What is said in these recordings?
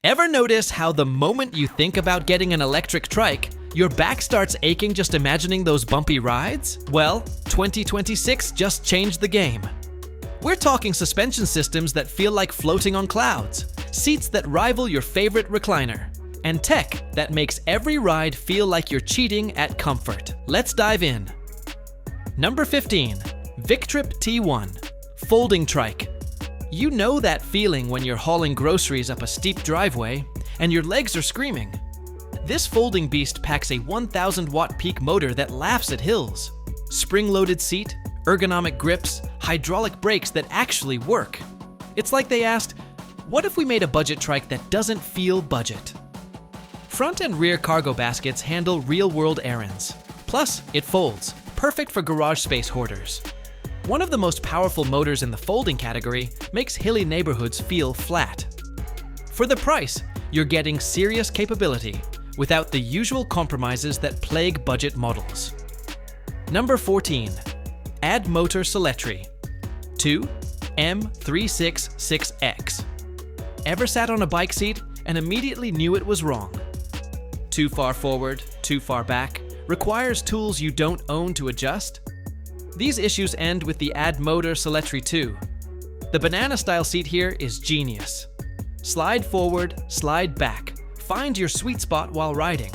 Ever notice how the moment you think about getting an electric trike, your back starts aching just imagining those bumpy rides? Well, 2026 just changed the game. We're talking suspension systems that feel like floating on clouds, seats that rival your favorite recliner, and tech that makes every ride feel like you're cheating at comfort. Let's dive in. Number 15. VICTRIP T1 Folding Trike. You know that feeling when you're hauling groceries up a steep driveway and your legs are screaming. This folding beast packs a 1,000-watt peak motor that laughs at hills. Spring-loaded seat, ergonomic grips, hydraulic brakes that actually work. It's like they asked, what if we made a budget trike that doesn't feel budget? Front and rear cargo baskets handle real-world errands. Plus, it folds, perfect for garage space hoarders. One of the most powerful motors in the folding category makes hilly neighborhoods feel flat. For the price, you're getting serious capability without the usual compromises that plague budget models. Number 14. Addmotor Soletri 2 M366X. Ever sat on a bike seat and immediately knew it was wrong? Too far forward, too far back, requires tools you don't own to adjust? These issues end with the Addmotor Soletri 2. The banana-style seat here is genius. Slide forward, slide back. Find your sweet spot while riding.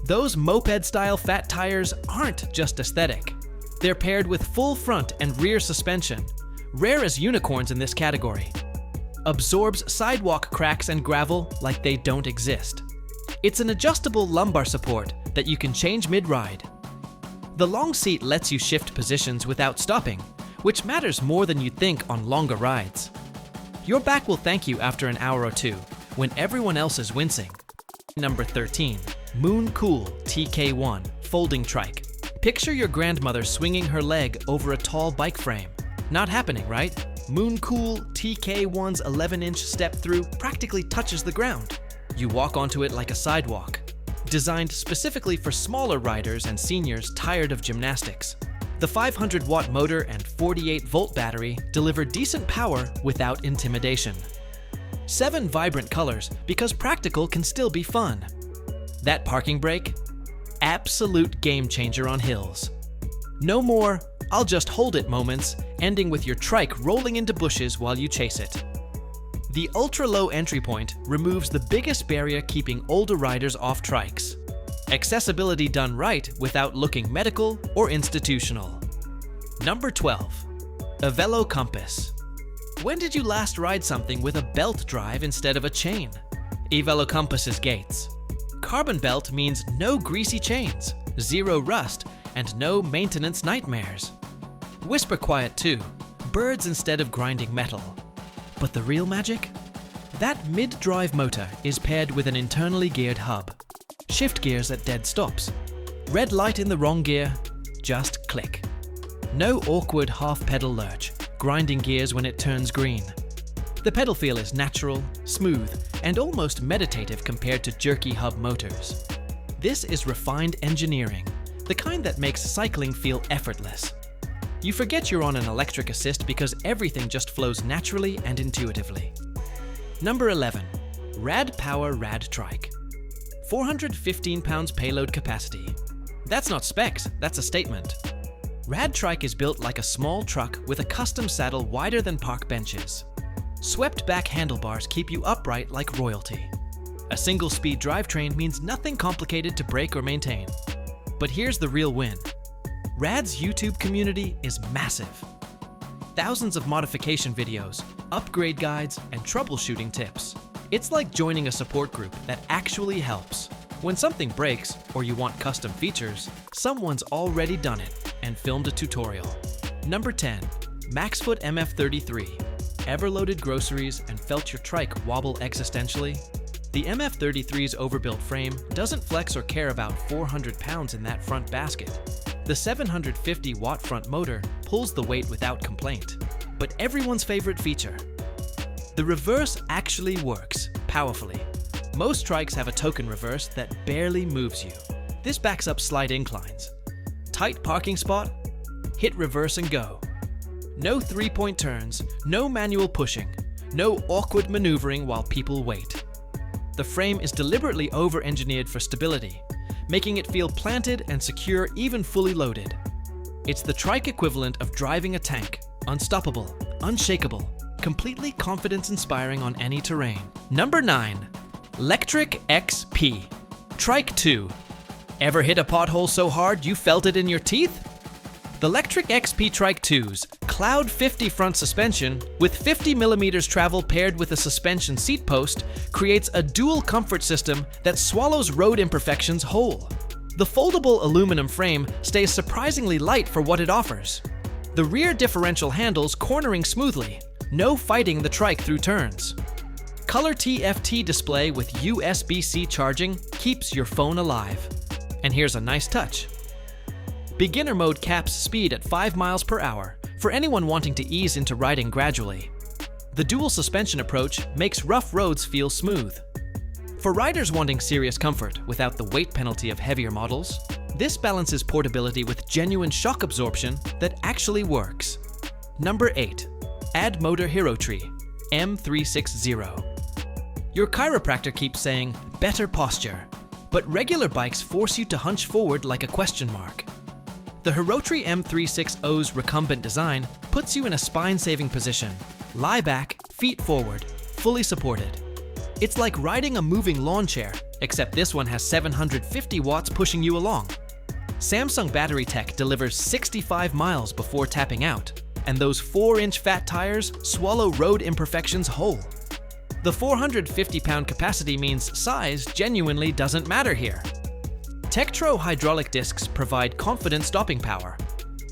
Those moped-style fat tires aren't just aesthetic. They're paired with full front and rear suspension, rare as unicorns in this category. Absorbs sidewalk cracks and gravel like they don't exist. It's an adjustable lumbar support that you can change mid-ride. The long seat lets you shift positions without stopping, which matters more than you think on longer rides. Your back will thank you after an hour or two, when everyone else is wincing. Number 13. Mooncool TK1 Folding Trike. Picture your grandmother swinging her leg over a tall bike frame. Not happening, right? Mooncool TK1's 11-inch step-through practically touches the ground. You walk onto it like a sidewalk. Designed specifically for smaller riders and seniors tired of gymnastics. The 500-watt motor and 48-volt battery deliver decent power without intimidation. 7 vibrant colors because practical can still be fun. That parking brake? Absolute game changer on hills. No more, I'll just hold it moments, ending with your trike rolling into bushes while you chase it. The ultra-low entry point removes the biggest barrier keeping older riders off trikes. Accessibility done right without looking medical or institutional. Number 12. Evelo Compass. When did you last ride something with a belt drive instead of a chain? Evelo Compass's gates. Carbon belt means no greasy chains, zero rust, and no maintenance nightmares. Whisper quiet too, birds instead of grinding metal. But the real magic? That mid-drive motor is paired with an internally geared hub. Shift gears at dead stops. Red light in the wrong gear, just click. No awkward half-pedal lurch, grinding gears when it turns green. The pedal feel is natural, smooth, and almost meditative compared to jerky hub motors. This is refined engineering, the kind that makes cycling feel effortless. You forget you're on an electric assist because everything just flows naturally and intuitively. Number 11. RadPower RadTrike. 415 pounds payload capacity. That's not specs, that's a statement. RadTrike is built like a small truck with a custom saddle wider than park benches. Swept back handlebars keep you upright like royalty. A single-speed drivetrain means nothing complicated to brake or maintain. But here's the real win. Rad's YouTube community is massive. Thousands of modification videos, upgrade guides, and troubleshooting tips. It's like joining a support group that actually helps. When something breaks or you want custom features, someone's already done it and filmed a tutorial. Number 10. Maxfoot MF33. Ever loaded groceries and felt your trike wobble existentially? The MF33's overbuilt frame doesn't flex or care about 400 pounds in that front basket. The 750-watt front motor pulls the weight without complaint. But everyone's favorite feature. The reverse actually works powerfully. Most trikes have a token reverse that barely moves you. This backs up slight inclines. Tight parking spot? Hit reverse and go. No three-point turns, no manual pushing, no awkward maneuvering while people wait. the frame is deliberately over-engineered for stability, making it feel planted and secure even fully loaded. It's the Trike equivalent of driving a tank, unstoppable, unshakable, completely confidence-inspiring on any terrain. Number 9. Lectric XP. Trike 2. Ever hit a pothole so hard you felt it in your teeth? The Lectric XP Trike 2's Cloud 50 front suspension with 50mm travel paired with a suspension seat post creates a dual comfort system that swallows road imperfections whole. The foldable aluminum frame stays surprisingly light for what it offers. The rear differential handles cornering smoothly, no fighting the Trike through turns. Color TFT display with USB-C charging keeps your phone alive. And here's a nice touch. Beginner mode caps speed at 5 miles per hour for anyone wanting to ease into riding gradually. The dual suspension approach makes rough roads feel smooth. For riders wanting serious comfort without the weight penalty of heavier models, this balances portability with genuine shock absorption that actually works. Number 8. Addmotor HEROTRI M360. Your chiropractor keeps saying, better posture, but regular bikes force you to hunch forward like a question mark. The HEROTRI M360's recumbent design puts you in a spine-saving position. Lie back, feet forward, fully supported. It's like riding a moving lawn chair, except this one has 750 watts pushing you along. Samsung battery tech delivers 65 miles before tapping out, and those 4-inch fat tires swallow road imperfections whole. The 450-pound capacity means size genuinely doesn't matter here. Tektro hydraulic discs provide confident stopping power.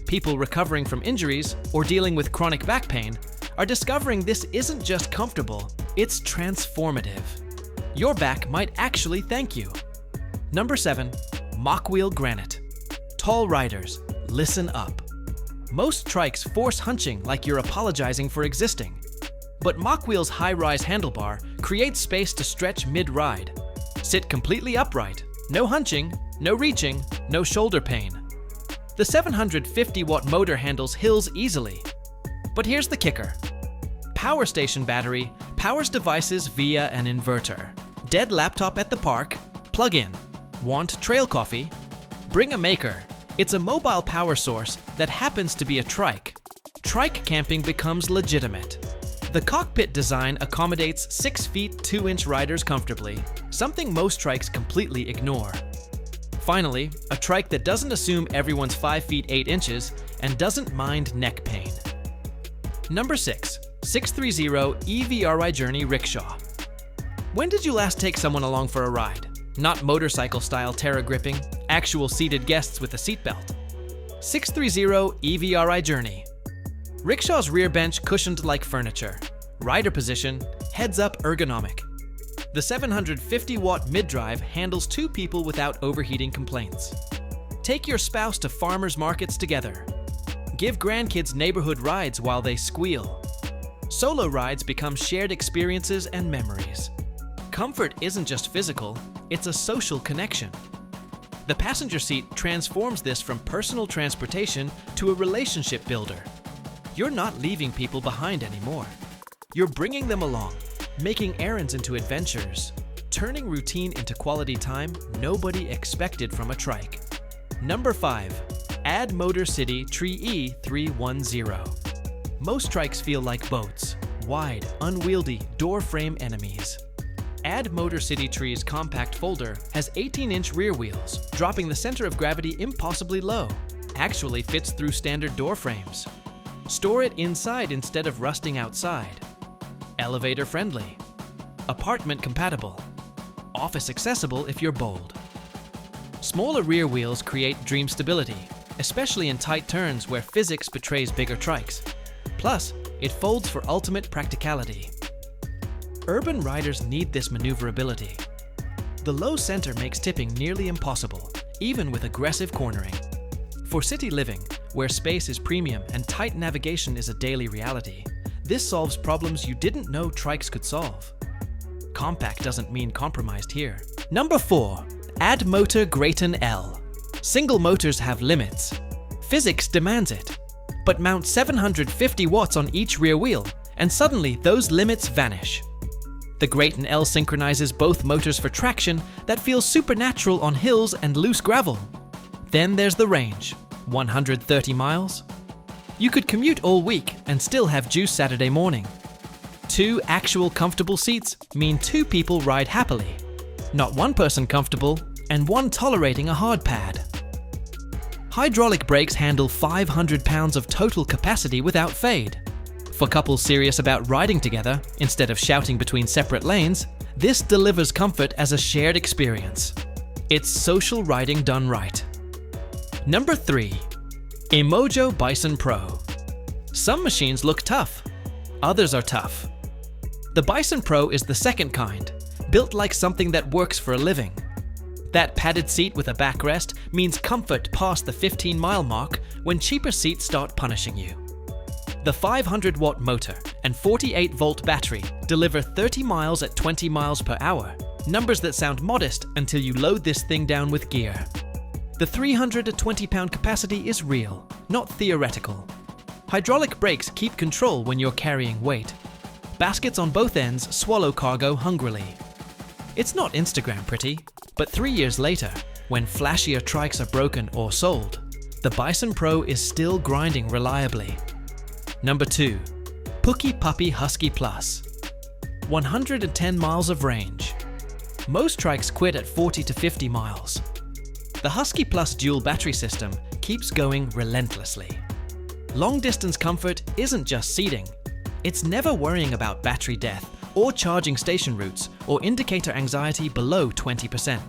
People recovering from injuries or dealing with chronic back pain are discovering this isn't just comfortable, it's transformative. Your back might actually thank you. Number 7. Mokwheel Granite. Tall riders, listen up. Most trikes force hunching like you're apologizing for existing. But Mokwheel's high-rise handlebar creates space to stretch mid-ride. Sit completely upright. No hunching, no reaching, no shoulder pain. The 750-watt motor handles hills easily. But here's the kicker. Power station battery powers devices via an inverter. Dead laptop at the park? Plug in. Want trail coffee? Bring a maker. It's a mobile power source that happens to be a trike. Trike camping becomes legitimate. The cockpit design accommodates 6 feet 2-inch riders comfortably, something most trikes completely ignore. Finally, a trike that doesn't assume everyone's 5 feet 8 inches and doesn't mind neck pain. Number 6. Sixthreezero EVRYjourney Rickshaw. When did you last take someone along for a ride? Not motorcycle-style terra gripping, actual seated guests with a seatbelt. Sixthreezero EVRYjourney. Rickshaw's rear bench cushioned like furniture. Rider position, heads-up ergonomic. The 750-watt mid-drive handles 2 people without overheating complaints. Take your spouse to farmers markets together. Give grandkids neighborhood rides while they squeal. Solo rides become shared experiences and memories. Comfort isn't just physical, it's a social connection. The passenger seat transforms this from personal transportation to a relationship builder. You're not leaving people behind anymore. You're bringing them along, making errands into adventures, turning routine into quality time nobody expected from a trike. Number 5. Addmotor Citytri E310. Most trikes feel like boats, wide, unwieldy, door frame enemies. Addmotor Citytri's compact folder has 18-inch rear wheels, dropping the center of gravity impossibly low. Actually fits through standard door frames. Store it inside instead of rusting outside. Elevator friendly. Apartment compatible. Office accessible if you're bold. Smaller rear wheels create dream stability, especially in tight turns where physics betrays bigger trikes. Plus, it folds for ultimate practicality. Urban riders need this maneuverability. The low center makes tipping nearly impossible, even with aggressive cornering. For city living, where space is premium and tight navigation is a daily reality, this solves problems you didn't know trikes could solve. Compact doesn't mean compromised here. Number 4. Addmotor Greattan L. Single motors have limits. Physics demands it. But mount 750 watts on each rear wheel, and suddenly those limits vanish. The Greattan L synchronizes both motors for traction that feels supernatural on hills and loose gravel. Then there's the range, 130 miles. You could commute all week and still have juice Saturday morning. 2 actual comfortable seats mean 2 people ride happily, not 1 person comfortable and 1 tolerating a hard pad. Hydraulic brakes handle 500 pounds of total capacity without fade. For couples serious about riding together, instead of shouting between separate lanes, this delivers comfort as a shared experience. It's social riding done right. Number 3. Emojo Bison Pro. Some machines look tough, others are tough. The Bison Pro is the second kind, built like something that works for a living. That padded seat with a backrest means comfort past the 15-mile mark when cheaper seats start punishing you. The 500-watt motor and 48-volt battery deliver 30 miles at 20 miles per hour, numbers that sound modest until you load this thing down with gear. The 320-pound capacity is real, not theoretical. Hydraulic brakes keep control when you're carrying weight. Baskets on both ends swallow cargo hungrily. It's not Instagram pretty, but 3 years later, when flashier trikes are broken or sold, the Bison Pro is still grinding reliably. Number 2. Puckipuppy Husky Plus. 110 miles of range. Most trikes quit at 40 to 50 miles. The Husky Plus dual battery system keeps going relentlessly. Long-distance comfort isn't just seating. It's never worrying about battery death or charging station routes or indicator anxiety below 20%.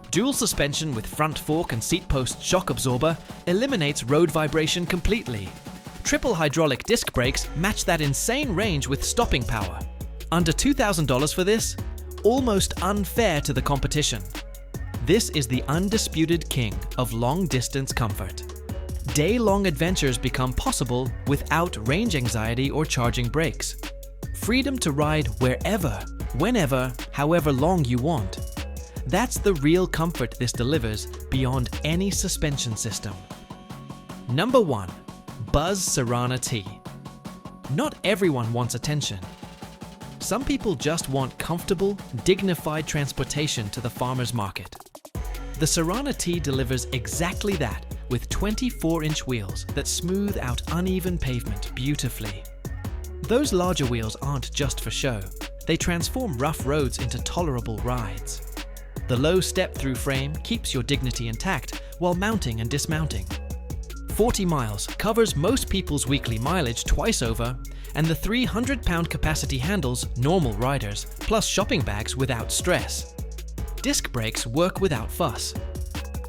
Dual suspension with front fork and seat post shock absorber eliminates road vibration completely. Triple hydraulic disc brakes match that insane range with stopping power. Under $2,000 for this? Almost unfair to the competition. This is the undisputed king of long-distance comfort. Day-long adventures become possible without range anxiety or charging brakes. Freedom to ride wherever, whenever, however long you want. That's the real comfort this delivers beyond any suspension system. Number 1. Buzz Cerana T. Not everyone wants attention. Some people just want comfortable, dignified transportation to the farmer's market. The Cerana T delivers exactly that with 24-inch wheels that smooth out uneven pavement beautifully. Those larger wheels aren't just for show. They transform rough roads into tolerable rides. The low step-through frame keeps your dignity intact while mounting and dismounting. 40 miles covers most people's weekly mileage twice over, and the 300-pound capacity handles normal riders, plus shopping bags without stress. Disc brakes work without fuss.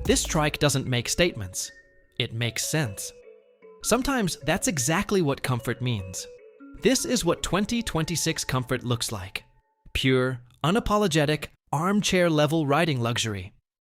This trike doesn't make statements. It makes sense. Sometimes that's exactly what comfort means. This is what 2026 comfort looks like. Pure, unapologetic, armchair-level riding luxury.